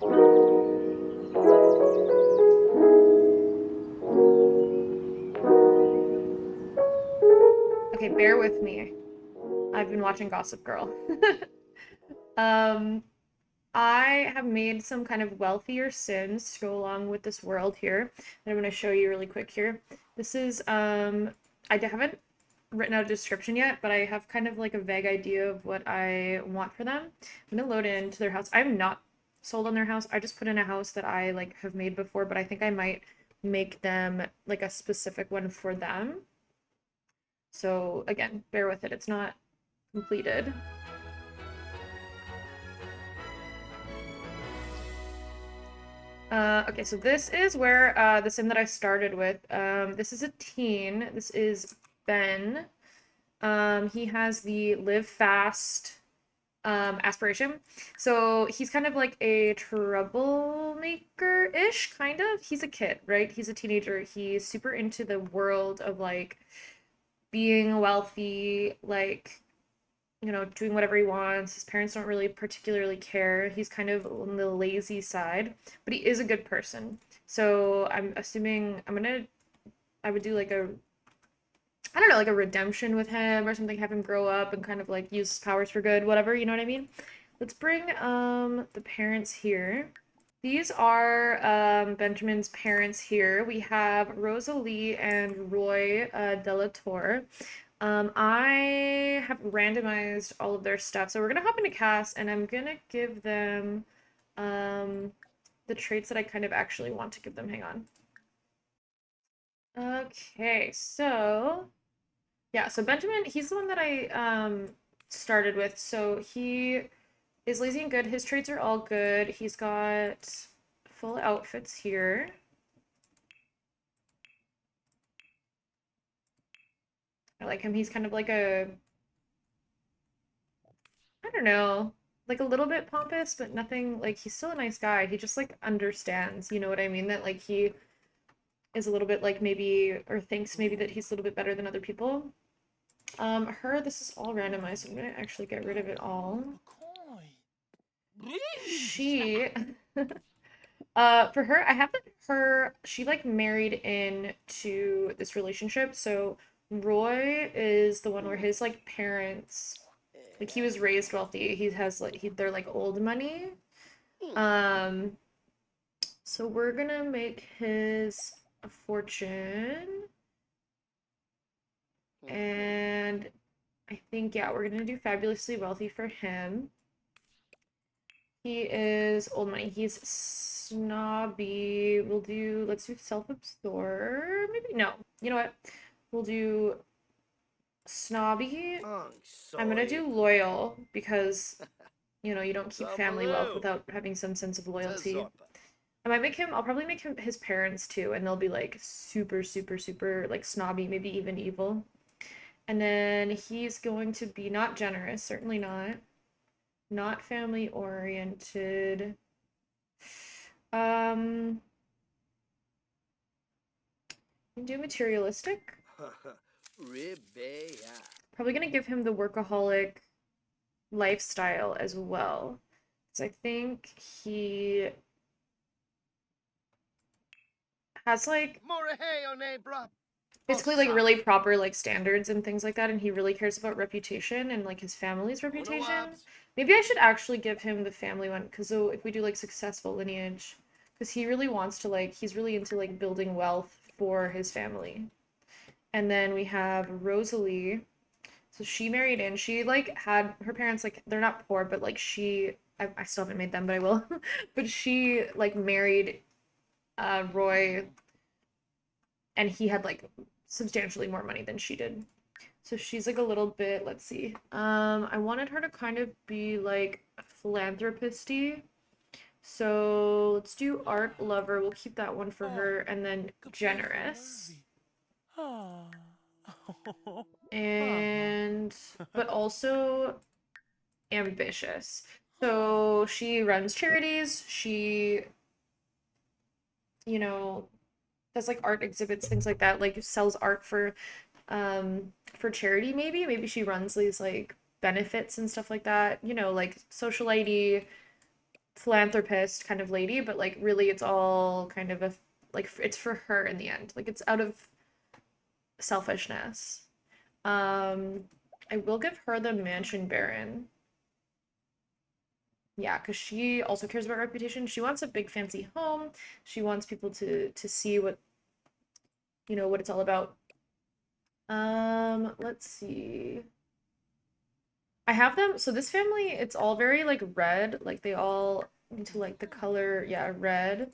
Okay, bear with me. I've been watching Gossip Girl. um, I have made some kind of wealthier Sims to go along with this world here that I'm going to show you really quick here. This is, I haven't written out a description yet, but I have kind of like a vague idea of what I want for them. I'm going to load into their house. I'm not sold on their house. I just put in a house that I like have made before, but I think I might make them like a specific one for them. So again, bear with it. It's not completed. Okay, so this is where the sim that I started with. This is a teen. This is Ben. He has the live fast aspiration. So he's kind of like a troublemaker-ish, kind of. He's a kid, right? He's a teenager. He's super into the world of like being wealthy, like doing whatever he wants. His parents don't really particularly care. He's kind of on the lazy side, but he is a good person. So I'm assuming I would do like I don't know, like a redemption with him or something, have him grow up and kind of like use his powers for good, whatever, you know what I mean? Let's bring the parents here. These are Benjamin's parents here. We have Rosalie and Roy Delator. I have randomized all of their stuff. So we're gonna hop into cast and I'm gonna give them the traits that I kind of actually want to give them. Hang on. Okay, so yeah, so Benjamin, he's the one that I started with. So he is lazy and good. His traits are all good. He's got full outfits here. I like him. He's kind of like I don't know, like a little bit pompous, but nothing like he's still a nice guy. He just like understands, you know what I mean? That like he is a little bit like maybe or thinks maybe that he's a little bit better than other people. Her, this is all randomized, so I'm gonna actually get rid of it all. She for her, I have her she like married into this relationship. So Roy is the one where his like parents like he was raised wealthy. He has like they're like old money. Um so we're gonna make his a fortune. And I think yeah, we're gonna do fabulously wealthy for him. He is old money. He's snobby. Let's do self-absorbed. Maybe no. You know what? We'll do snobby. I'm gonna do loyal because, you don't keep family wealth without having some sense of loyalty. I'll probably make him his parents too, and they'll be like super, super, super like snobby, maybe even evil. And then he's going to be not generous, certainly not. Not family oriented. Um, do materialistic. Probably gonna give him the workaholic lifestyle as well. Because I think he has like basically like really proper like standards and things like that, and he really cares about reputation and like his family's reputation. Maybe I should actually give him the family one, because so if we do like successful lineage, because he really wants to like he's really into like building wealth for his family. And then we have Rosalie. So she married in. She like had her parents like they're not poor, but like I still haven't made them, but I will. But she like married Roy, and he had like substantially more money than she did. So she's like a little bit, let's see. I wanted her to kind of be like philanthropisty. So let's do art lover. We'll keep that one for her. And then generous. And but also ambitious. So she runs charities. She, you know, does like art exhibits, things like that, like sells art for charity maybe. Maybe she runs these like benefits and stuff like that, like social ID, philanthropist kind of lady, but like really it's all kind of a like it's for her in the end. Like it's out of selfishness. Um, I will give her the mansion baron. Yeah, because she also cares about reputation. She wants a big fancy home. She wants people to see what, what it's all about. Let's see. I have them. So this family, it's all very like red. Like they all into like the color, yeah, red.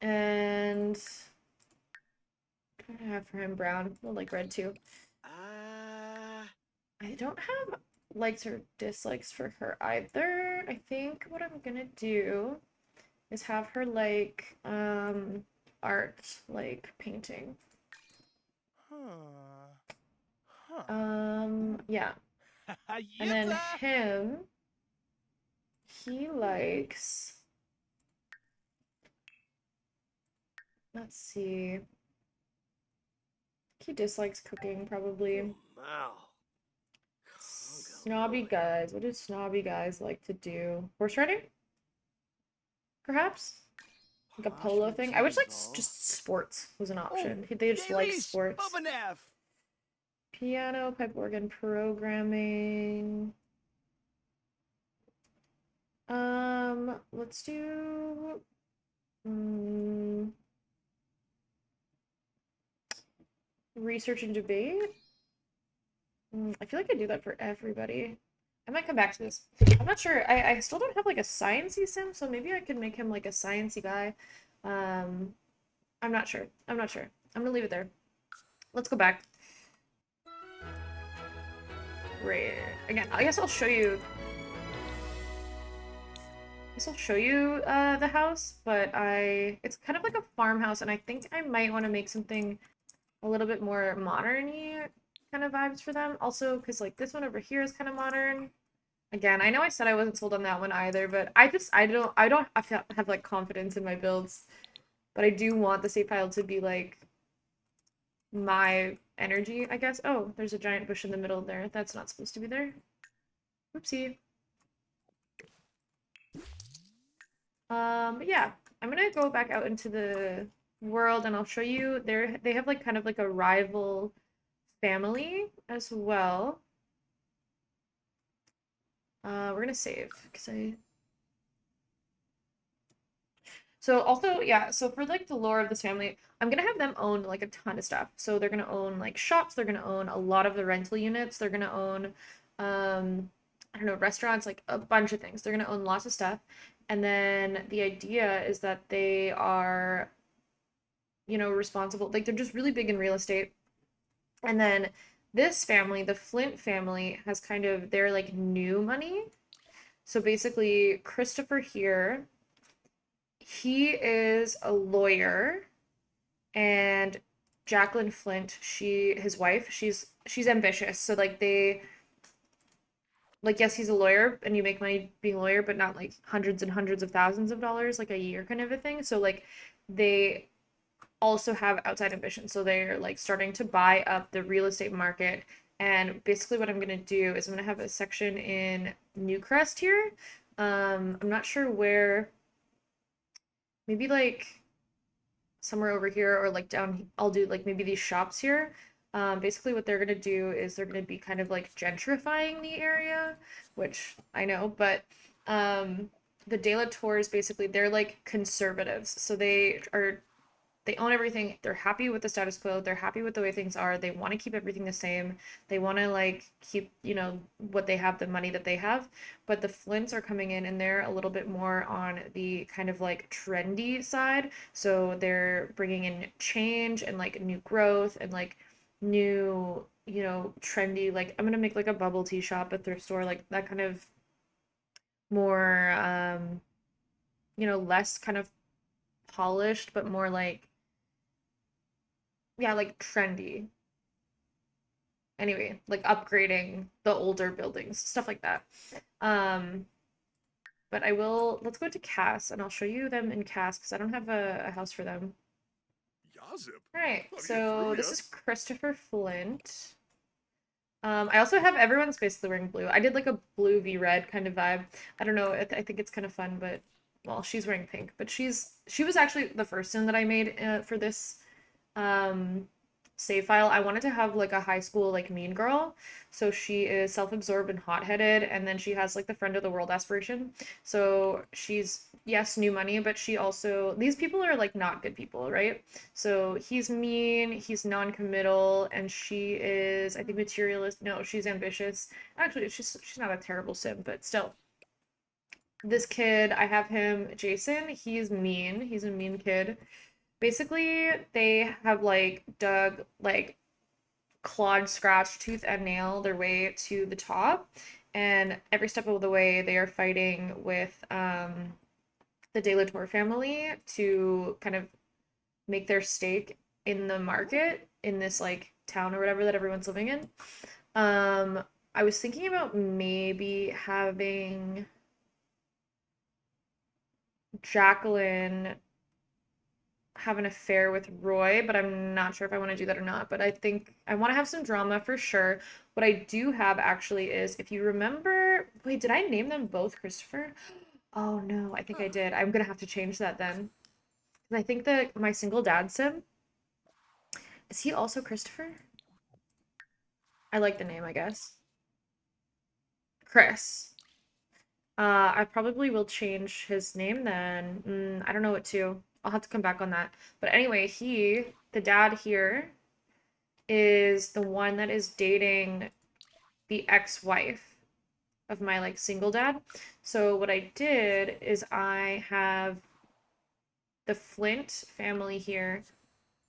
And what do I have for him? Brown. I like red too. I don't have likes or dislikes for her either. I think what I'm gonna do is have her like art, like painting. Yeah. And then him, he likes, let's see. He dislikes cooking probably. Snobby guys. What do snobby guys like to do? Horse riding? Perhaps? Like a polo thing? I wish like just sports was an option. They just like sports. Piano, pipe organ, programming. Let's do research and debate. I feel like I do that for everybody. I might come back to this. I'm not sure. I still don't have like a sciencey sim, so maybe I could make him like a sciencey guy. I'm not sure. I'm not sure. I'm gonna leave it there. Let's go back. Right. Again, I guess I'll show you. The house, but it's kind of like a farmhouse, and I think I might want to make something a little bit more modern-y kind of vibes for them. Also, because like this one over here is kind of modern. Again, I know I said I wasn't sold on that one either, but I don't have like confidence in my builds, but I do want the save file to be like my energy, I guess. Oh, there's a giant bush in the middle there. That's not supposed to be there. Oopsie. But yeah, I'm gonna go back out into the world and I'll show you they have like kind of like a rival family as well. We're gonna save because so also, yeah, so for like the lore of this family, I'm gonna have them own like a ton of stuff. So they're gonna own like shops, they're gonna own a lot of the rental units, they're gonna own I don't know, restaurants, like a bunch of things. They're gonna own lots of stuff. And then the idea is that they are, responsible, like they're just really big in real estate. And then this family, the Flint family, has kind of their like new money. So basically, Christopher here, he is a lawyer, and Jacqueline Flint, his wife, she's ambitious. So like yes, he's a lawyer and you make money being a lawyer, but not like hundreds and hundreds of thousands of dollars like a year kind of a thing. So like they also have outside ambition. So they're like starting to buy up the real estate market. And basically what I'm gonna do is I'm gonna have a section in Newcrest here. I'm not sure where, maybe like somewhere over here or like down, I'll do like maybe these shops here. Basically what they're gonna do is they're gonna be kind of like gentrifying the area, which I know, but the De La Tours basically they're like conservatives. So they own everything. They're happy with the status quo. They're happy with the way things are. They want to keep everything the same. They want to like keep, what they have, the money that they have. But the Flints are coming in and they're a little bit more on the kind of like trendy side. So they're bringing in change and like new growth and like new, trendy, like I'm going to make like a bubble tea shop, a thrift store, like that kind of more less kind of polished, but more like, yeah, like trendy. Anyway, like upgrading the older buildings, stuff like that. Um, but let's go to Cass and I'll show you them in Cass because I don't have a house for them. All right, so this is Christopher Flint. I also have everyone's basically wearing blue. I did like a blue v red kind of vibe. I don't know. I think it's kind of fun, but well, she's wearing pink, but she was actually the first sim that I made for this um save file. I wanted to have like a high school like mean girl. So she is self-absorbed and hot-headed, and then she has like the friend of the world aspiration. So she's, yes, new money, but she also, these people are like not good people, right? So he's mean, he's non-committal, and she is, I think, materialist. No, she's ambitious. Actually, she's not a terrible sim, but still. This kid, I have him, Jason. He's mean. He's a mean kid. Basically, they have like dug like clawed, scratched, tooth and nail their way to the top. And every step of the way, they are fighting with the De La Tour family to kind of make their stake in the market in this like town or whatever that everyone's living in. Um, I was thinking about maybe having Jacqueline have an affair with Roy, but I'm not sure if I want to do that or not. But I think I want to have some drama for sure. What I do have actually is, if you remember, wait, did I name them both Christopher? Oh no, I think I did. I'm gonna have to change that then. And I think that my single dad sim, is he also Christopher? I like the name, I guess. Chris. I probably will change his name then. I don't know what to. I'll have to come back on that. But anyway, the dad here, is the one that is dating the ex-wife of my like single dad. So what I did is I have the Flint family here.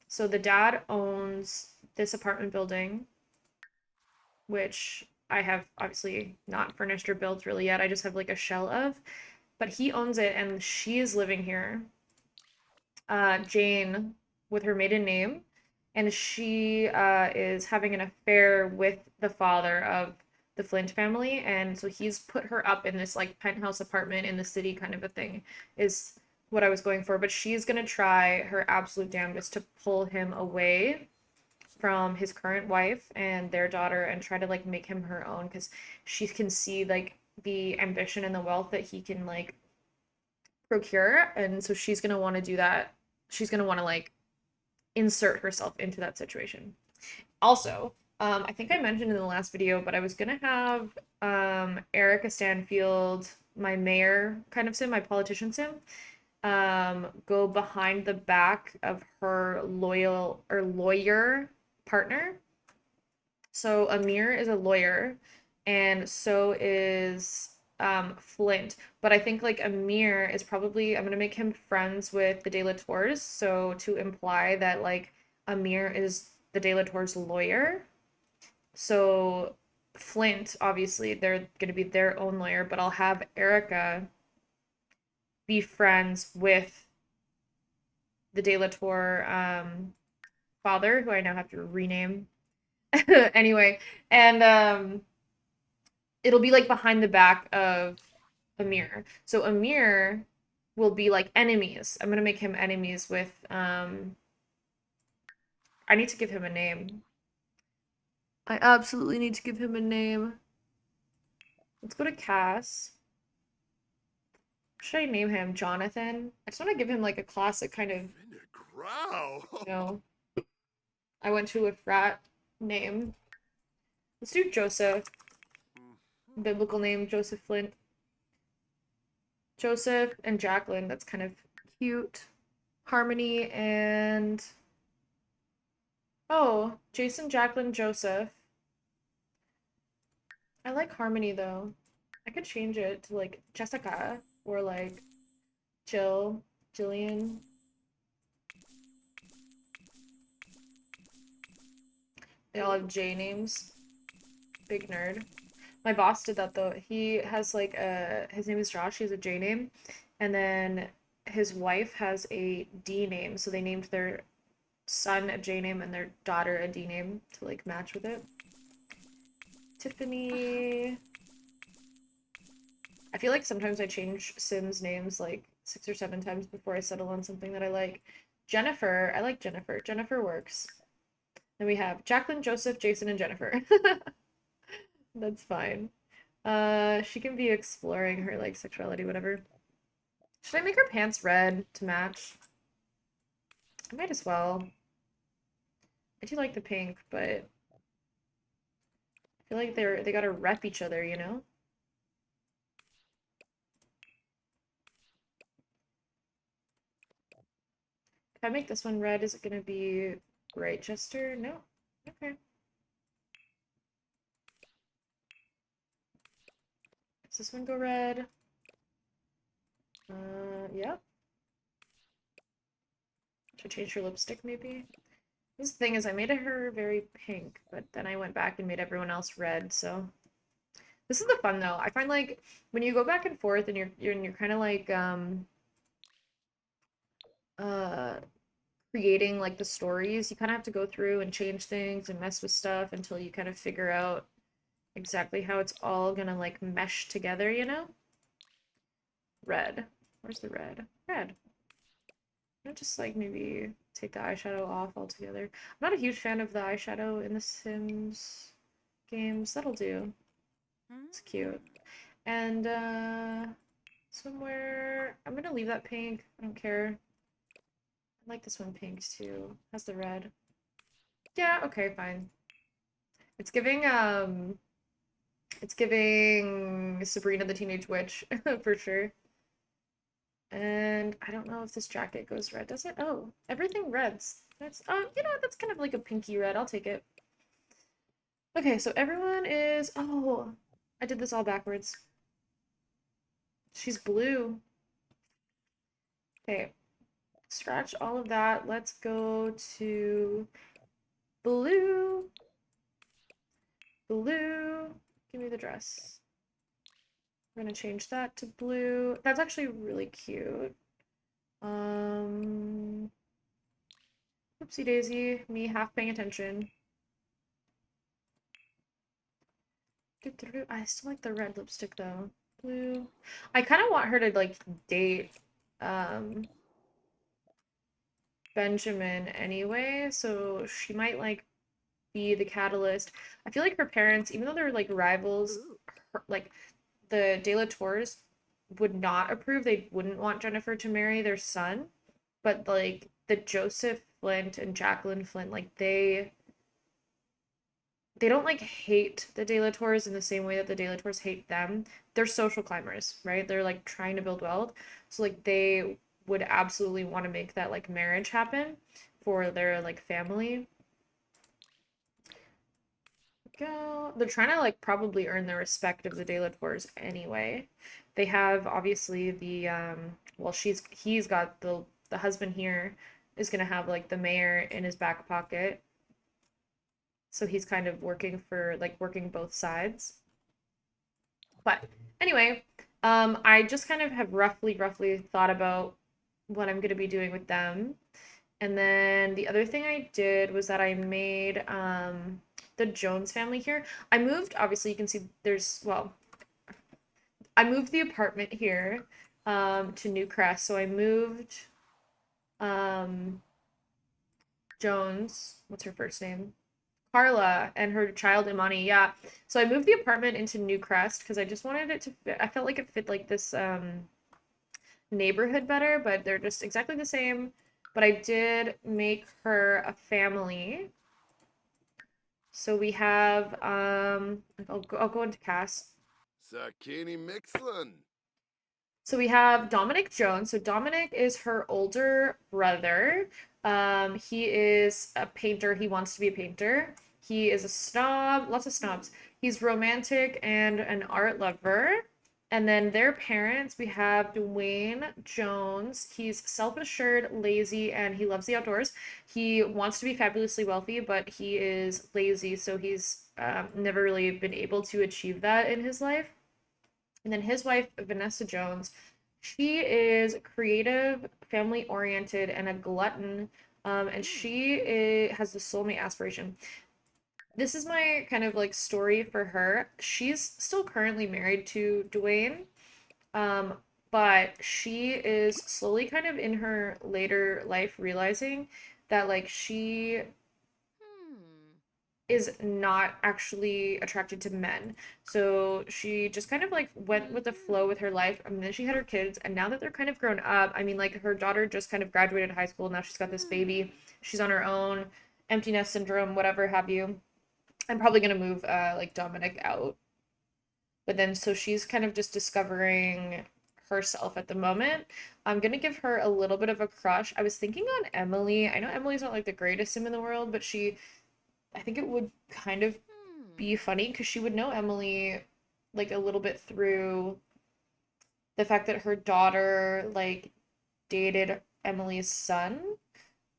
So the dad owns this apartment building, which I have obviously not furnished or built really yet. I just have like a shell of, but he owns it and she is living here. Jane with her maiden name, and she is having an affair with the father of the Flint family, and so he's put her up in this like penthouse apartment in the city kind of a thing, is what I was going for. But she's gonna try her absolute damnedest to pull him away from his current wife and their daughter and try to like make him her own, because she can see like the ambition and the wealth that he can like procure, and so she's gonna want to do that. She's gonna want to like insert herself into that situation. Also, I think I mentioned in the last video, but I was gonna have Erica Stanfield, my mayor kind of sim, my politician sim, go behind the back of her loyal or lawyer partner. So Amir is a lawyer, and so is Flint. But I think like Amir is probably, I'm gonna make him friends with the De La Tours, so to imply that like Amir is the De La Tours lawyer. So Flint, obviously, they're gonna be their own lawyer, but I'll have Erica be friends with the De La Tour father, who I now have to rename. Anyway, and it'll be like behind the back of Amir. So Amir will be like enemies. I'm gonna make him enemies with I need to give him a name. I absolutely need to give him a name. Let's go to Cass. Should I name him Jonathan? I just want to give him like a classic kind of, you know, I went to a frat name. Let's do Joseph. Biblical name, Joseph Flint. Joseph and Jacqueline, that's kind of cute. Harmony and, oh, Jason, Jacqueline, Joseph. I like Harmony though. I could change it to like Jessica or like Jillian. They all have J names. Big nerd. My boss did that though. He has like his name is Josh, he has a J name. And then his wife has a D name, so they named their son a J name and their daughter a D name to like match with it. Tiffany. I feel like sometimes I change Sims names like 6 or 7 times before I settle on something that I like. Jennifer. I like Jennifer. Jennifer works. Then we have Jacqueline, Joseph, Jason, and Jennifer. That's fine. She can be exploring her like sexuality, whatever. Should I make her pants red to match? I might as well. I do like the pink, but I feel like they gotta rep each other, you know? If I make this one red, is it gonna be Great Jester? No. Okay. Does this one go red? Yep. Should I change her lipstick maybe? This thing is I made her very pink, but then I went back and made everyone else red, so this is the fun though. I find like when you go back and forth and you're kind of like uh creating like the stories, you kind of have to go through and change things and mess with stuff until you kind of figure out exactly how it's all gonna like mesh together, you know? Red. Where's the red? Red. I'm just like maybe take the eyeshadow off altogether. I'm not a huge fan of the eyeshadow in the Sims games. That'll do. It's cute. And somewhere I'm gonna leave that pink. I don't care. I like this one pink too. Has the red. Yeah, okay, fine. It's giving Sabrina the Teenage Witch for sure. And I don't know if this jacket goes red, does it? Oh, everything reds. That's you know, that's kind of like a pinky red. I'll take it. Okay, so everyone is oh, I did this all backwards. She's blue. Okay, scratch all of that. Let's go to blue. Blue. Give me the dress. We're gonna change that to blue. That's actually really cute. Oopsie daisy. Me half paying attention. I still like the red lipstick though. Blue. I kind of want her to like date um Benjamin anyway, so she might like be the catalyst. I feel like her parents, even though they're like rivals, like the De La Tours would not approve. They wouldn't want Jennifer to marry their son, but like the Joseph Flint and Jacqueline Flint, like they don't like hate the De La Tours in the same way that the De La Tours hate them. They're social climbers, right? They're like trying to build wealth. So like they would absolutely want to make that like marriage happen for their like family. Go. They're trying to like probably earn the respect of the De La Tours anyway. They have obviously the well he's got the husband here is gonna have like the mayor in his back pocket. So he's kind of working for like working both sides. But anyway, I just kind of have roughly thought about what I'm gonna be doing with them. And then the other thing I did was that I made the Jones family here. I moved, obviously you can see there's, well, I moved the apartment here to New Crest. So I moved um Jones, what's her first name? Carla and her child Imani. Yeah. So I moved the apartment into New Crest because I just wanted it to fit. I felt like it fit like this neighborhood better, but they're just exactly the same. But I did make her a family. So we have I'll go into cast. Sakini Mixlin. So we have Dominic Jones. So Dominic is her older brother. He is a painter. He wants to be a painter. He is a snob, lots of snobs. He's romantic and an art lover. And then their parents, we have Dwayne Jones. He's self-assured, lazy, and he loves the outdoors. He wants to be fabulously wealthy, but he is lazy, so he's never really been able to achieve that in his life. And then his wife, Vanessa Jones, she is creative, family oriented, and a glutton. And has the soulmate aspiration. This is my kind of like story for her. She's still currently married to Dwayne, um, but she is slowly kind of in her later life realizing that like she is not actually attracted to men. So she just kind of like went with the flow with her life. I mean, then she had her kids, and now that they're kind of grown up, I mean, like her daughter just kind of graduated high school. Now she's got this baby. She's on her own, empty nest syndrome, whatever have you. I'm probably gonna move like Dominic out. But then so she's kind of just discovering herself at the moment. I'm gonna give her a little bit of a crush. I was thinking on Emily. I know Emily's not like the greatest sim in the world, but I think it would kind of be funny because she would know Emily like a little bit through the fact that her daughter like dated Emily's son.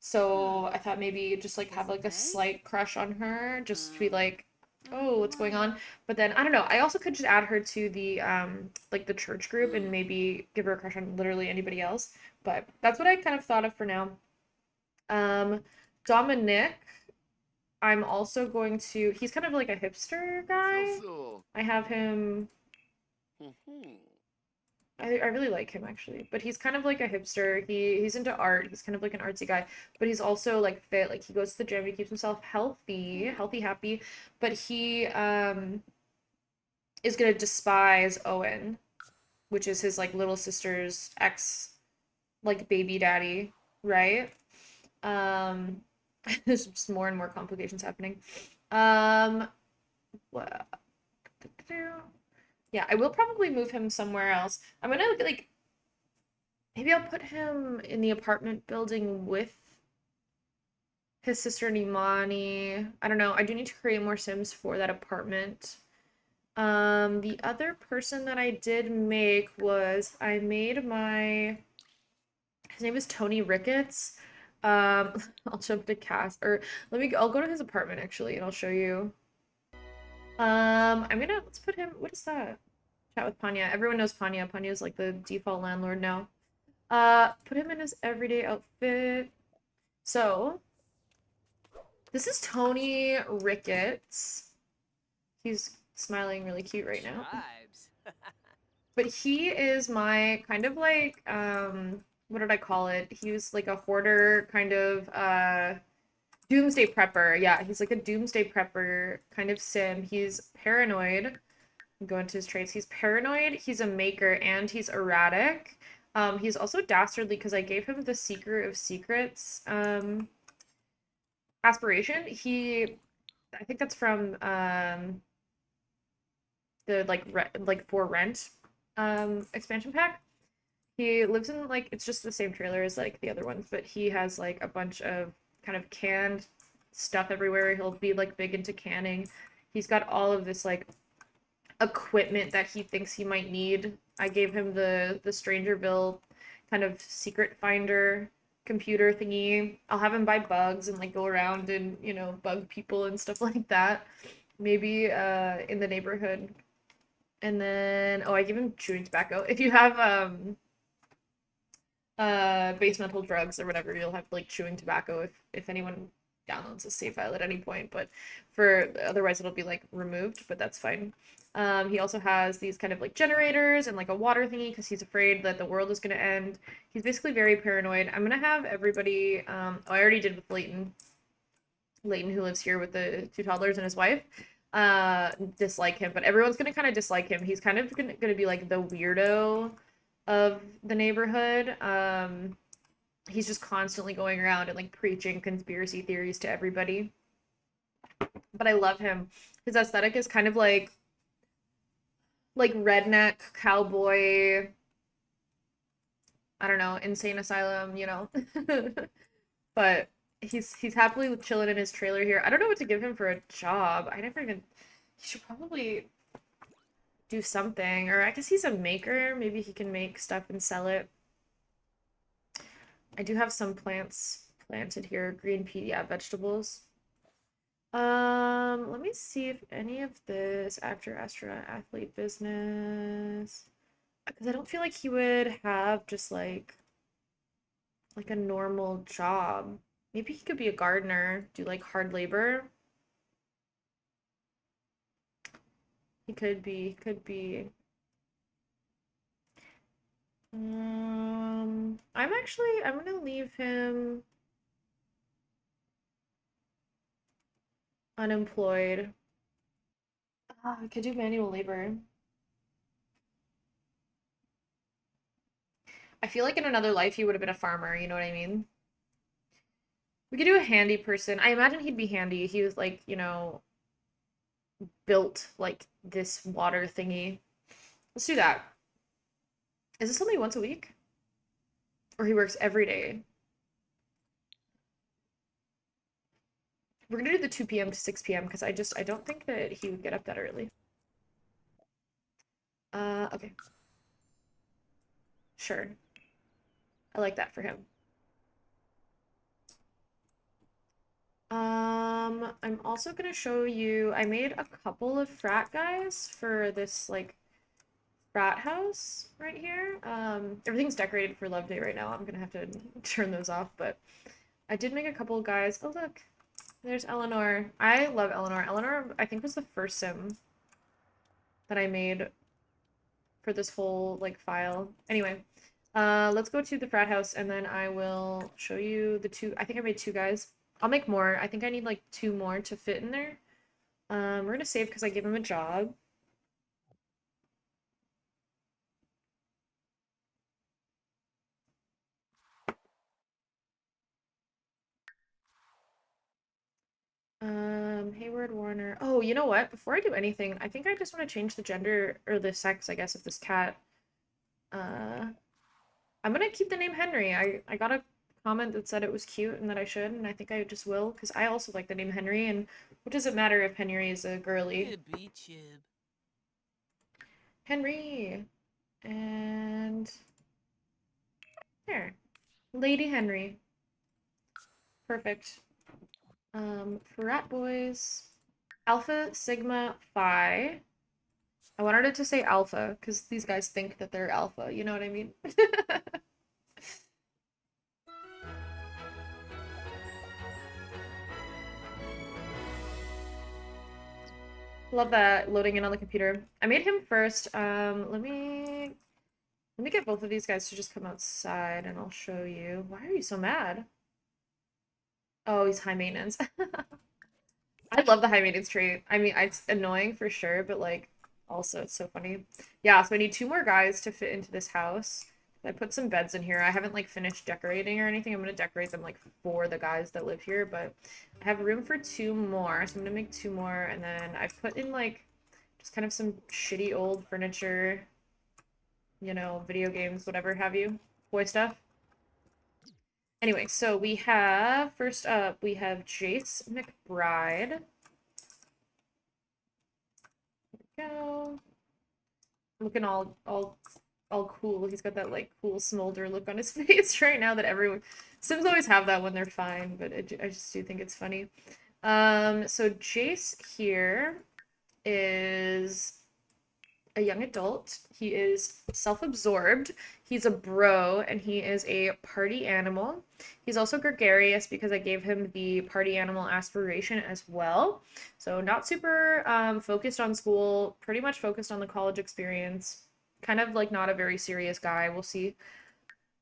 So I thought maybe just like have like a slight crush on her, just to be like, oh, what's going on? But then I don't know. I also could just add her to the like the church group and maybe give her a crush on literally anybody else. But that's what I kind of thought of for now. Um, Dominic, I'm also going to. He's kind of like a hipster So guy. so. I have him. Mhm. I really like him actually, but he's kind of like a hipster. He's into art. He's kind of like an artsy guy, but he's also like fit. Like he goes to the gym. He keeps himself healthy, happy. But he is gonna despise Owen, which is his like little sister's ex, like baby daddy, right? Um, there's just more and more complications happening. Um, what? Yeah, I will probably move him somewhere else. I'm gonna like maybe I'll put him in the apartment building with his sister Nimani. I don't know. I do need to create more Sims for that apartment. The other person that I did make was I made my his name is Tony Rickets. I'll jump to cast or I'll go to his apartment actually and I'll show you. Let's put him what is that? Chat with Panya. Everyone knows Panya. Panya is like the default landlord now. Put him in his everyday outfit. So, this is Tony Ricketts. He's smiling really cute right now. Tribes. But he is my kind of like what did I call it? He was like a hoarder kind of doomsday prepper. Yeah, he's like a doomsday prepper kind of sim. He's paranoid. Go into his traits. He's paranoid, he's a maker, and he's erratic. He's also dastardly because I gave him the Secret of Secrets aspiration. I think that's from the like for rent expansion pack. He lives in like it's just the same trailer as like the other ones, but he has like a bunch of kind of canned stuff everywhere. He'll be like big into canning. He's got all of this like equipment that he thinks he might need. I gave him the Strangerville kind of secret finder computer thingy. I'll have him buy bugs and like go around and, bug people and stuff like that. Maybe in the neighborhood. And then I give him chewing tobacco. If you have base metal drugs or whatever, you'll have like chewing tobacco if anyone downloads a save file at any point, but for otherwise it'll be like removed, but that's fine. He also has these kind of like generators and like a water thingy because he's afraid that the world is going to end. He's basically very paranoid. I'm going to have everybody, I already did with Leighton, who lives here with the two toddlers and his wife, dislike him, but everyone's going to kind of dislike him. He's kind of going to be like the weirdo of the neighborhood. He's just constantly going around and like preaching conspiracy theories to everybody. But I love him. His aesthetic is kind of like redneck cowboy, I don't know, insane asylum, But he's happily chilling in his trailer here. I don't know what to give him for a job. He should probably do something, or I guess he's a maker. Maybe he can make stuff and sell it. I do have some plants planted here. Green pea, yeah, vegetables. Let me see if any of this actor, astronaut, athlete, business, because I don't feel like he would have just like a normal job. Maybe he could be a gardener, do like hard labor. He could be. I'm gonna leave him. unemployed. I could do manual labor. I feel like in another life he would have been a farmer, you know what I mean? We could do a handy person. I imagine he'd be handy. He was like, built like this water thingy. Let's do that. Is this only once a week? Or he works every day? We're gonna do the 2 p.m. to 6 p.m. because I don't think that he would get up that early. Okay. Sure. I like that for him. I'm also gonna show you, I made a couple of frat guys for this, like, frat house right here. Everything's decorated for Love Day right now. I'm gonna have to turn those off, but I did make a couple of guys. Oh, look. There's Eleanor. I love Eleanor. Eleanor, I think, was the first sim that I made for this whole, like, file. Anyway, let's go to the frat house, and then I will show you the two. I think I made two guys. I'll make more. I think I need, like, two more to fit in there. We're gonna save because I gave him a job. Hayward Warner. Oh, you know what? Before I do anything, I think I just want to change the gender or the sex, I guess, of this cat. Uh, I'm gonna keep the name Henry. I got a comment that said it was cute and that I should, and I think I just will, because I also like the name Henry, and what does it matter if Henry is a girly? Chibby chib. Henry! And there. Lady Henry. Perfect. Frat boys. Alpha, Sigma, Phi. I wanted it to say alpha, because these guys think that they're alpha, you know what I mean? Love that loading in on the computer. I made him first. Let me get both of these guys to just come outside and I'll show you. Why are you so mad? Oh, he's high maintenance. I love the high maintenance trait. I mean, it's annoying for sure, but like also it's so funny. Yeah, so I need two more guys to fit into this house. I put some beds in here. I haven't like finished decorating or anything. I'm gonna decorate them like for the guys that live here, but I have room for two more, so I'm gonna make two more, and then I've put in like just kind of some shitty old furniture, video games, whatever have you, boy stuff. Anyway, so we have, first up, we have Jace McBride. There we go. Looking all cool. He's got that like cool smolder look on his face right now that everyone Sims always have that when they're fine, but I just do think it's funny. So Jace here is a young adult. He is self-absorbed. He's a bro, and he is a party animal. He's also gregarious because I gave him the party animal aspiration as well. So not super focused on school, pretty much focused on the college experience. Kind of like not a very serious guy. We'll see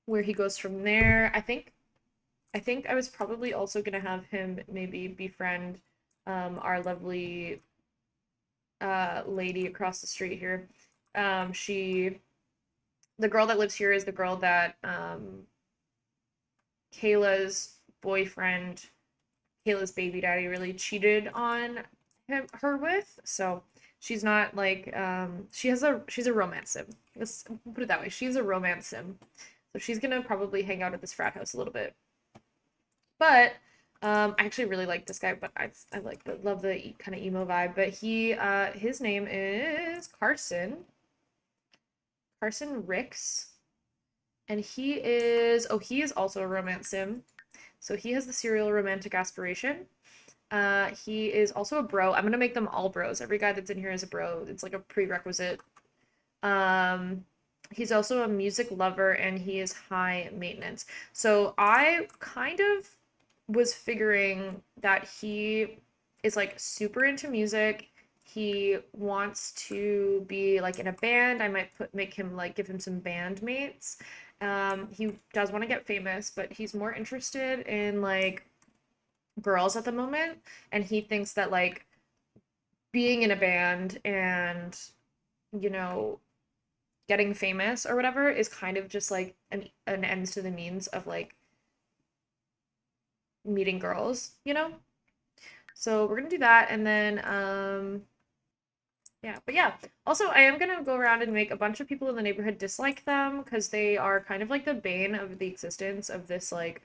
where he goes from there. I think I was probably also gonna have him maybe befriend our lovely lady across the street here. The girl that lives here is the girl that Kayla's boyfriend, Kayla's baby daddy, really cheated on her with. So she's not like she's a romance sim. Let's put it that way. She's a romance sim. So she's gonna probably hang out at this frat house a little bit. But I actually really like this guy, but I love the kind of emo vibe. But his name is Carson. Carson Ricks. And he is also a romance sim. So he has the serial romantic aspiration. He is also a bro. I'm gonna make them all bros. Every guy that's in here is a bro. It's like a prerequisite. He's also a music lover and he is high maintenance. So I kind of was figuring that he is like super into music. He wants to be like in a band. I might make him like give him some bandmates. He does want to get famous, but he's more interested in like girls at the moment, and he thinks that like being in a band and you know getting famous or whatever is kind of just like an ends to the means of like meeting girls, you know? So we're gonna do that and then yeah, but yeah. Also, I am gonna go around and make a bunch of people in the neighborhood dislike them because they are kind of like the bane of the existence of this like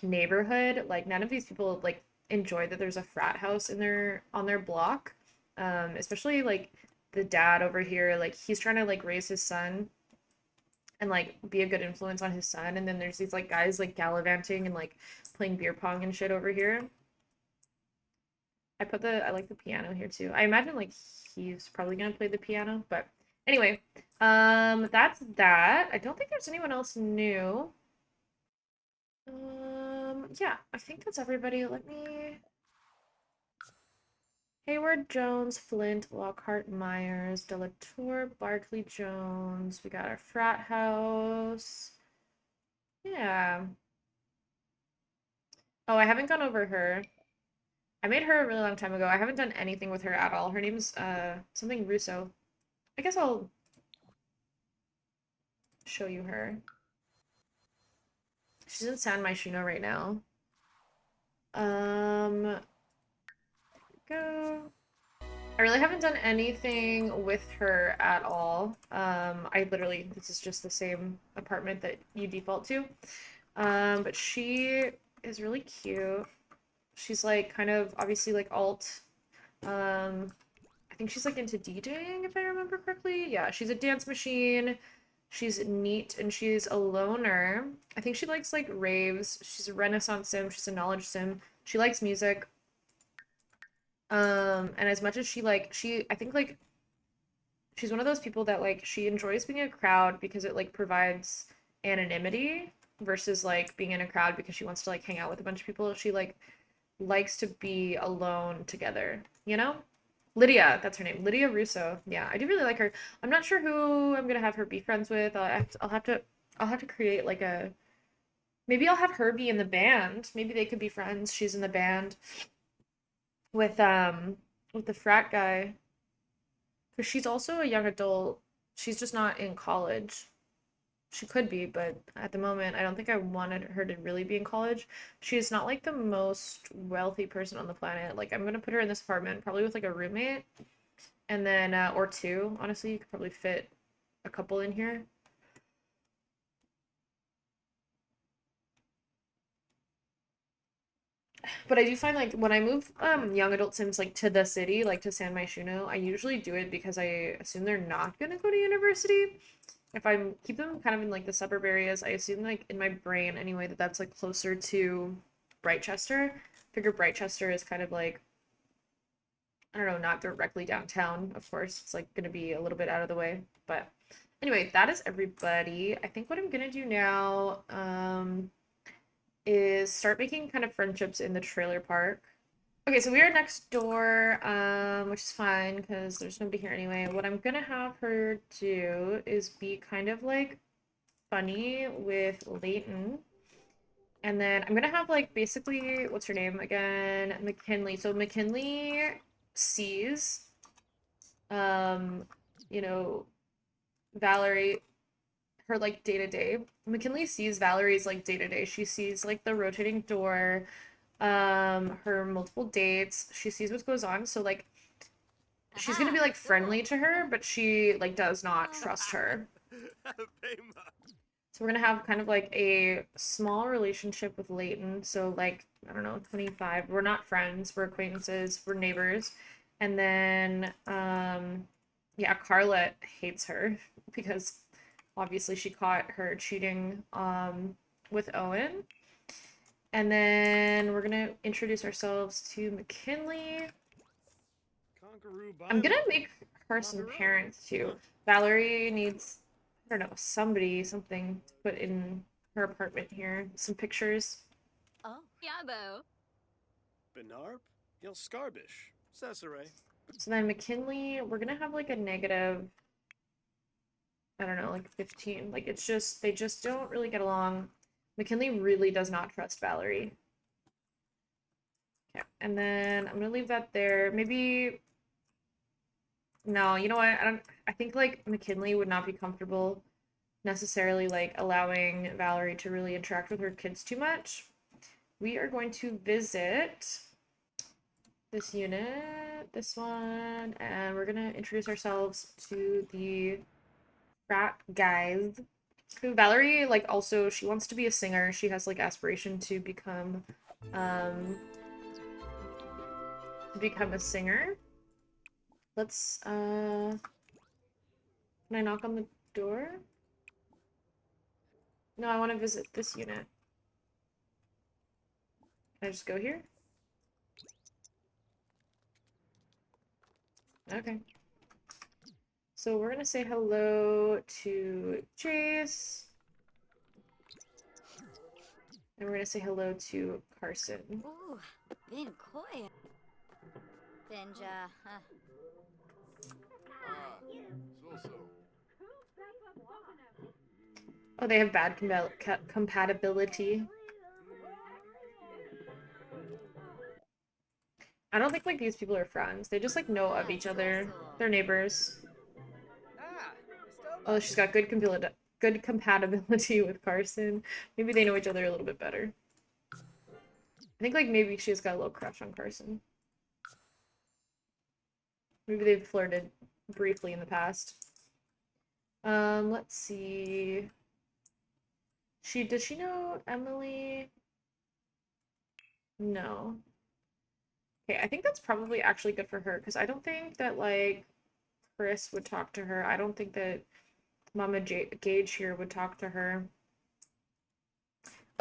neighborhood. Like none of these people like enjoy that there's a frat house in their on their block. Especially like the dad over here, like he's trying to like raise his son and like be a good influence on his son. And then there's these like guys like gallivanting and like playing beer pong and shit over here. I like the piano here too. I imagine like he's probably gonna play the piano, but anyway, that's that. I don't think there's anyone else new. Yeah, I think that's everybody. Let me Hayward, Jones, Flint, Lockhart, Myers, Delatour, Barkley, Jones. We got our frat house. Yeah. Oh, I haven't gone over her. I made her a really long time ago. I haven't done anything with her at all. Her name's something Russo. I guess I'll show you her. She's in San Myshuno right now. There we go. I really haven't done anything with her at all. I literally, this is just the same apartment that you default to. But she is really cute. She's like kind of obviously like alt. I think she's like into DJing if I remember correctly. Yeah, she's a dance machine. She's neat and she's a loner. I think she likes like raves. She's a Renaissance sim. She's a knowledge sim. She likes music. And as much as I think like she's one of those people that like she enjoys being in a crowd because it like provides anonymity versus like being in a crowd because she wants to like hang out with a bunch of people. She like likes to be alone together, you know? Lydia, that's her name. Lydia Russo. Yeah, I do really like her. I'm not sure who I'm gonna have her be friends with. I'll have to create like a maybe I'll have her be in the band. Maybe they could be friends. She's in the band with with the frat guy. Because she's also a young adult. She's just not in college. She could be, but at the moment, I don't think I wanted her to really be in college. She's not like the most wealthy person on the planet. Like, I'm gonna put her in this apartment, probably with like a roommate, and then, or two. Honestly, you could probably fit a couple in here. But I do find like when I move young adult sims like to the city, like to San Myshuno, I usually do it because I assume they're not gonna go to university. If I keep them kind of in like the suburb areas, I assume like in my brain anyway that that's like closer to Brightchester. Figure Brightchester is kind of like I don't know, not directly downtown. Of course, it's like gonna be a little bit out of the way. But anyway, that is everybody. I think what I'm gonna do now is start making kind of friendships in the trailer park. Okay, so we are next door, which is fine because there's nobody here anyway. What I'm gonna have her do is be kind of like funny with Leighton. And then I'm gonna have like basically, what's her name again? McKinley. So McKinley sees, um, you know, Valerie, her like day to day. McKinley sees Valerie's like day to day. She sees like the rotating door, her multiple dates. She sees what goes on. So like she's gonna be like friendly to her, but she like does not trust her. So we're gonna have kind of like a small relationship with Leighton. So like, I don't know, 25. We're not friends, we're acquaintances, we're neighbors. And then yeah, Carla hates her because obviously she caught her cheating with Owen. And then we're gonna introduce ourselves to McKinley. I'm gonna make her some parents too. Valerie needs, I don't know, something to put in her apartment here. Some pictures. Oh, Yabo. Benarp? Yel Scarbish. Cesare. So then McKinley, we're gonna have like a negative, I don't know, like 15. Like it's just, they just don't really get along. McKinley really does not trust Valerie. Okay, and then I'm gonna leave that there. Maybe no, you know what? I think like McKinley would not be comfortable necessarily like allowing Valerie to really interact with her kids too much. We are going to visit this unit, this one, and we're gonna introduce ourselves to the Frat guys. So Valerie, like, also, she wants to be a singer. She has, like, aspiration um, to become a singer. Let's, can I knock on the door? No, I want to visit this unit. Can I just go here? Okay. So we're gonna say hello to Jace. And we're gonna say hello to Carson. Ooh, Vin Koya. Benja, So. Oh, they have bad compatibility. I don't think like these people are friends. They just like know of each other. They're neighbors. Oh, she's got good compatibility with Carson. Maybe they know each other a little bit better. I think like maybe she's got a little crush on Carson. Maybe they've flirted briefly in the past. Let's see. Does she know Emily? No. Okay, I think that's probably actually good for her because I don't think that like Chris would talk to her. I don't think that Mama Gage here would talk to her.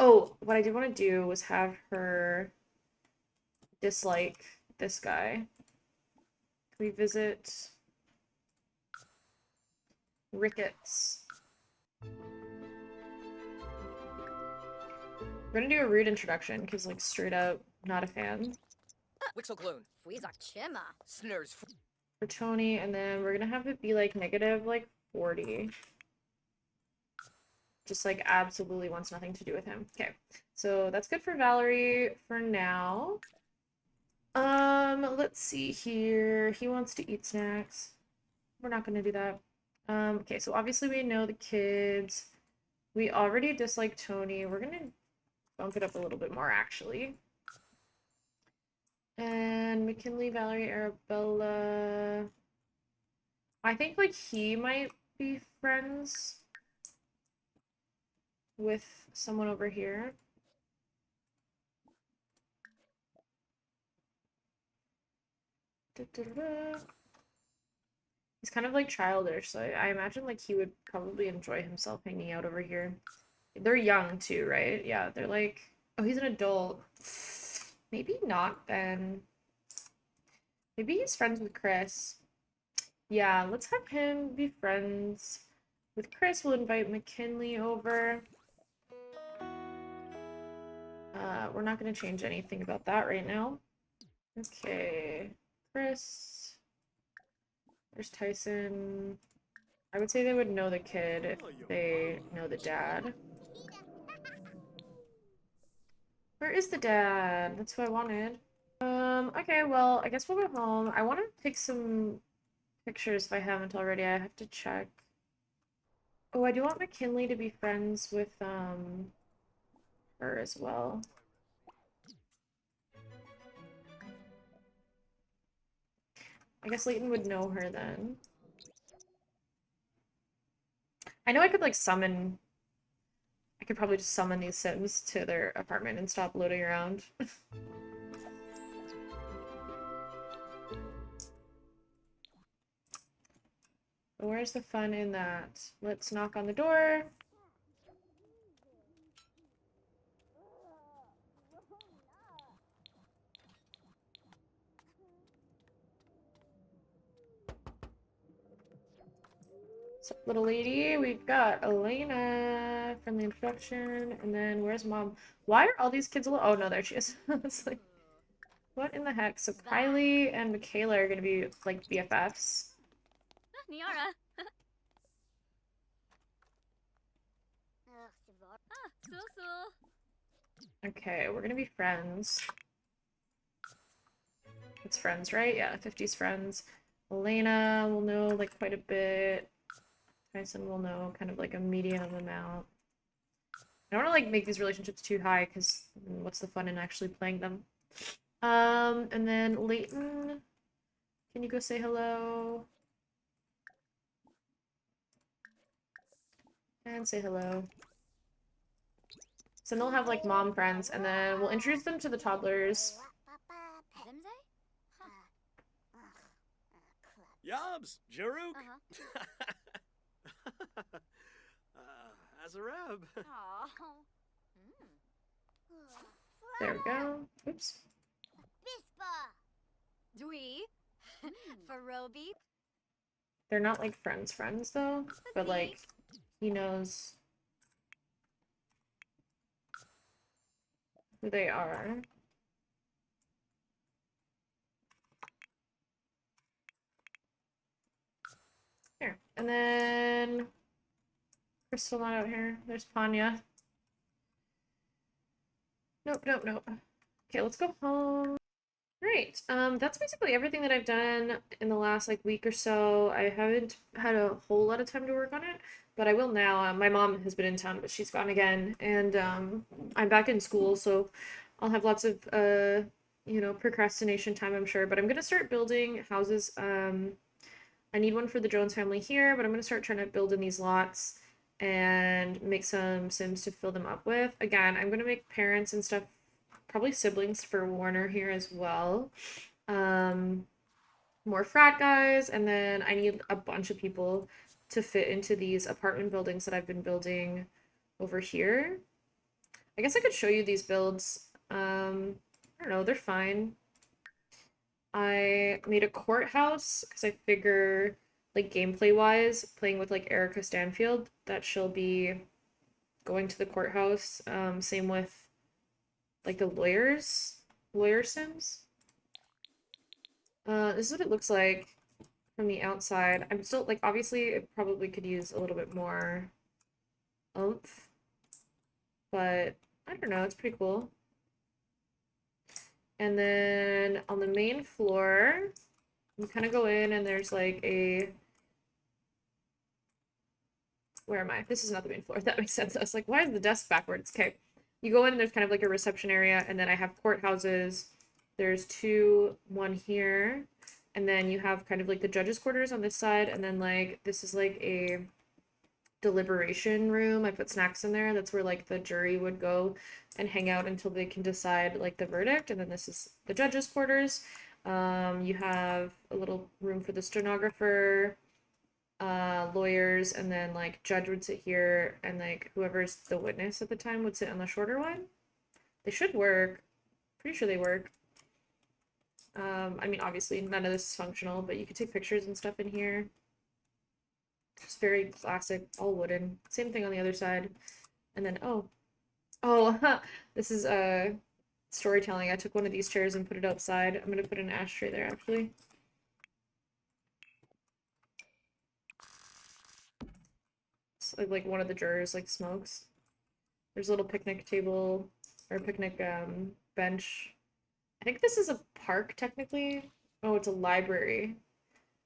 Oh, what I did want to do was have her dislike this guy. Can we visit Rickets? We're gonna do a rude introduction because like straight up not a fan. Wixelclone. Fuizak Chima. Snurs. For Tony, and then we're gonna have it be like negative like 40. Just like absolutely wants nothing to do with him. Okay, so that's good for Valerie for now. Let's see here. He wants to eat snacks. We're not gonna do that. Okay, so obviously we know the kids. We already dislike Tony. We're gonna bump it up a little bit more actually. And McKinley, Valerie, Arabella. I think like he might be friends with someone over here. He's kind of like childish, so I imagine like he would probably enjoy himself hanging out over here. They're young too, right? Yeah, they're like, oh, he's an adult. Maybe not then. Maybe he's friends with Chris. Yeah, let's have him be friends with Chris. We'll invite McKinley over. We're not going to change anything about that right now. Okay, Chris. There's Tyson. I would say they would know the kid if they know the dad. Where is the dad? That's who I wanted. Okay, well, I guess we'll go home. I want to take some pictures if I haven't already. I have to check. Oh, I do want McKinley to be friends with, her as well. I guess Leighton would know her then. I know I could, like, summon... I could probably just summon these Sims to their apartment and stop loading around. Where's the fun in that? Let's knock on the door. What's up, little lady? We've got Elena, friendly introduction, and then where's mom? Why are all these kids alone? Oh no, there she is. It's like, what in the heck? So Kylie and Michaela are gonna be like BFFs. Niara. So. Okay, we're gonna be friends. It's friends, right? Yeah, 50's friends. Elena will know like quite a bit. Tyson will know kind of like a medium amount. I don't want to like make these relationships too high because what's the fun in actually playing them? And then Leighton, can you go say hello? And say hello. So they'll have like mom friends, and then we'll introduce them to the toddlers. Zimze? Yobs, Jaruk. Uh-huh. Azarab. Aw. There we go. Oops. Bispa. Dwee. Farobi. They're not like friends though, but like he knows who they are. Here. And then Crystal not out here. There's Panya. Nope, nope, nope. Okay, let's go home. Great. That's basically everything that I've done in the last like week or so. I haven't had a whole lot of time to work on it, but I will now. My mom has been in town, but she's gone again, and I'm back in school, so I'll have lots of procrastination time, I'm sure. But I'm gonna start building houses. I need one for the Jones family here, but I'm gonna start trying to build in these lots and make some Sims to fill them up with. Again, I'm gonna make parents and stuff, probably siblings for Warner here as well. More frat guys, and then I need a bunch of people to fit into these apartment buildings that I've been building over here. I guess I could show you these builds. I don't know, they're fine. I made a courthouse because I figure, like, gameplay wise, playing with like Erica Stanfield, that she'll be going to the courthouse. Same with like the lawyer sims. This is what it looks like from the outside. I'm still like, obviously it probably could use a little bit more oomph, but I don't know, it's pretty cool. And then on the main floor, you kind of go in and there's like a, where am I? This is not the main floor. That makes sense. I was like, why is the desk backwards? Okay. You go in and there's kind of like a reception area, and then I have courthouses. There's one here, and then you have kind of like the judges' quarters on this side, and then like this is like a deliberation room. I put snacks in there. That's where like the jury would go and hang out until they can decide like the verdict. And then this is the judges' quarters. You have a little room for the stenographer, lawyers, and then like judge would sit here, and like whoever's the witness at the time would sit on the shorter one. They should work. Pretty sure they work. I mean, obviously none of this is functional, but you could take pictures and stuff in here. Just very classic, all wooden. Same thing on the other side. And then, this is storytelling. I took one of these chairs and put it outside. I'm gonna put an ashtray there, actually. So, like one of the jurors like smokes. There's a little picnic table or picnic bench. I think this is a park technically. Oh, it's a library.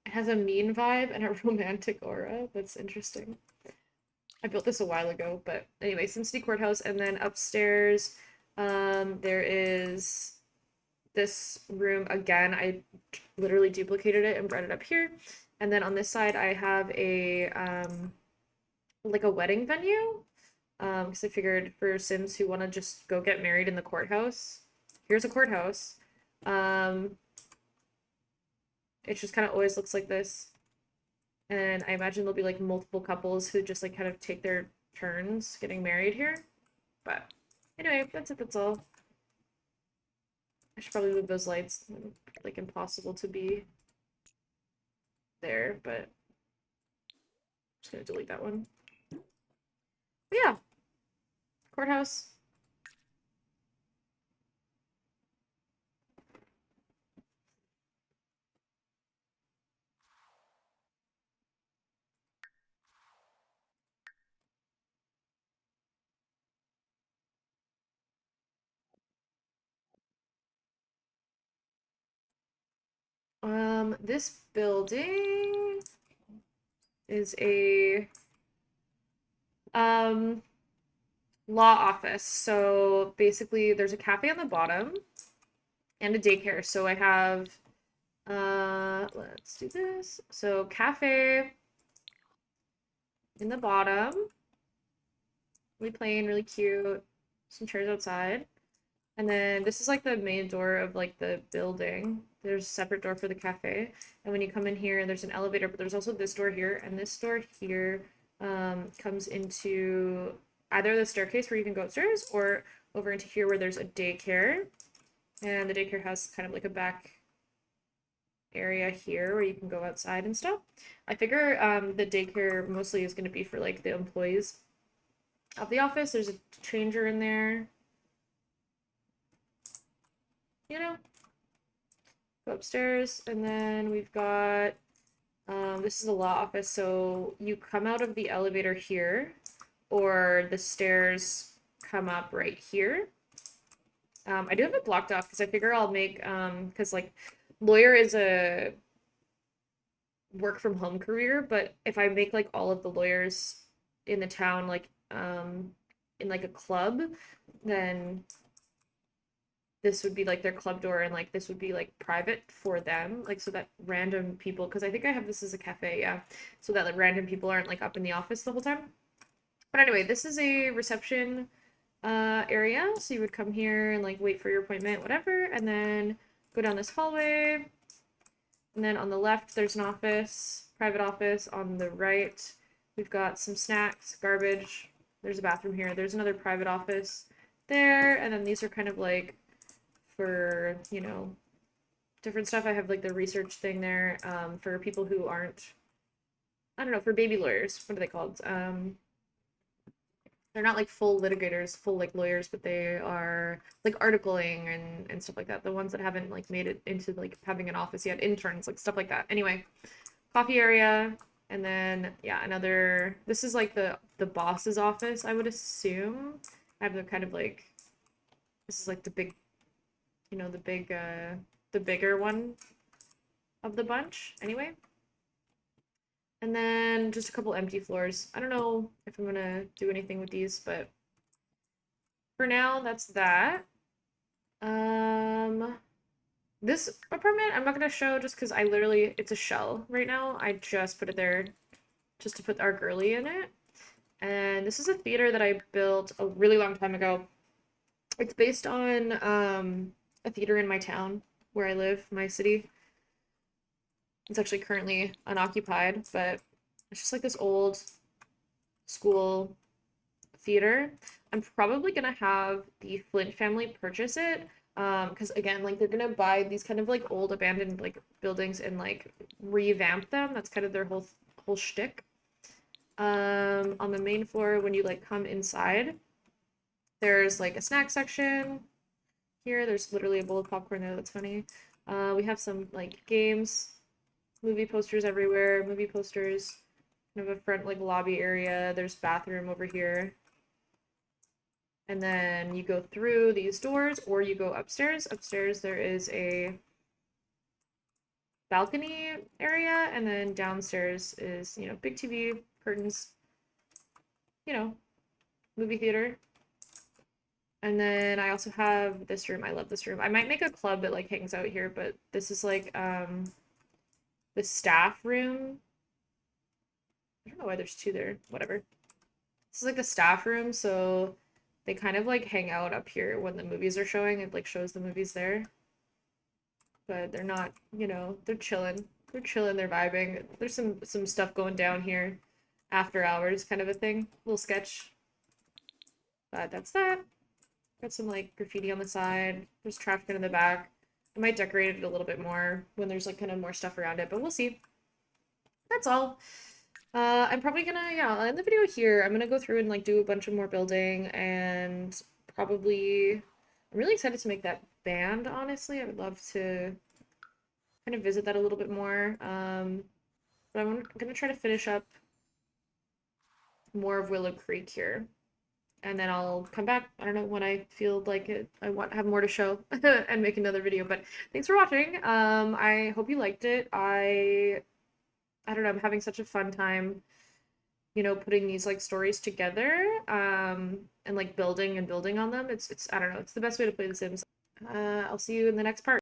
It has a mean vibe and a romantic aura. That's interesting. I built this a while ago, but anyway, SimCity Courthouse, and then upstairs, there is this room again. I literally duplicated it and brought it up here, and then on this side, I have a like a wedding venue, because I figured for Sims who want to just go get married in the courthouse, here's a courthouse. It just kind of always looks like this. And I imagine there'll be like multiple couples who just like kind of take their turns getting married here. But anyway, that's it, that's all. I should probably move those lights. Like impossible to be there, but I'm just gonna delete that one. But yeah. Courthouse. This building is a law office. So basically there's a cafe on the bottom and a daycare. So I have let's do this. So cafe in the bottom, really plain, really cute. Some chairs outside. And then this is like the main door of like the building. There's a separate door for the cafe. And when you come in here, there's an elevator, but there's also this door here. And this door here comes into either the staircase where you can go upstairs or over into here where there's a daycare. And the daycare has kind of like a back area here where you can go outside and stuff. I figure the daycare mostly is going to be for like the employees of the office. There's a changer in there. You know, go upstairs, and then we've got this is the law office, so you come out of the elevator here, or the stairs come up right here. I do have it blocked off because I figure I'll make because like lawyer is a work from home career, but if I make like all of the lawyers in the town like in like a club, then this would be like their club door, and like this would be like private for them, like so that random people, because I think I have this as a cafe, yeah, so that like random people aren't like up in the office the whole time. But anyway, this is a reception area, so you would come here and like wait for your appointment, whatever, and then go down this hallway, and then on the left there's an office, private office. On the right we've got some snacks, garbage, there's a bathroom here, there's another private office there, and then these are kind of like for, you know, different stuff. I have like the research thing there for people who aren't, I don't know, for baby lawyers. What are they called? They're not like full litigators, full like lawyers, but they are like articling and stuff like that. The ones that haven't like made it into like having an office yet, interns, like stuff like that. Anyway, coffee area, and then yeah, another. This is like the boss's office, I would assume. I have the kind of like, this is like the big, you know, the bigger one of the bunch, anyway. And then just a couple empty floors. I don't know if I'm gonna do anything with these, but for now, that's that. This apartment I'm not gonna show just because I literally, it's a shell right now. I just put it there just to put our girly in it. And this is a theater that I built a really long time ago. It's based on a theater in my town where I live, my city. It's actually currently unoccupied, but it's just like this old school theater. I'm probably gonna have the Flint family purchase it, because again, like they're gonna buy these kind of like old abandoned like buildings and like revamp them. That's kind of their whole shtick. On the main floor, when you like come inside, there's like a snack section. Here, there's literally a bowl of popcorn there. That's funny. We have some like games, movie posters everywhere. Movie posters. We have a front like lobby area. There's bathroom over here. And then you go through these doors or you go upstairs. Upstairs there is a balcony area, and then downstairs is, you know, big TV, curtains, you know, movie theater. And then I also have this room. I love this room. I might make a club that like hangs out here, but this is like the staff room. I don't know why there's two there. Whatever. This is like the staff room, so they kind of like hang out up here when the movies are showing. It like shows the movies there. But they're not, you know, they're chilling. They're chilling, they're vibing. There's some stuff going down here after hours kind of a thing. Little sketch. But that's that. Got some like graffiti on the side. There's trash can in the back. I might decorate it a little bit more when there's like kind of more stuff around it, but we'll see. That's all. I'm probably gonna, yeah, I'll end the video here. I'm gonna go through and like do a bunch of more building, and probably, I'm really excited to make that band, honestly. I would love to kind of visit that a little bit more. But I'm gonna try to finish up more of Willow Creek here. and then I'll come back, I don't know, when I feel like it, I want have more to show and make another video. But thanks for watching. I hope you liked it. I don't know, I'm having such a fun time, you know, putting these like stories together, and like building and building on them. It's I don't know, it's the best way to play The Sims. I'll see you in the next part.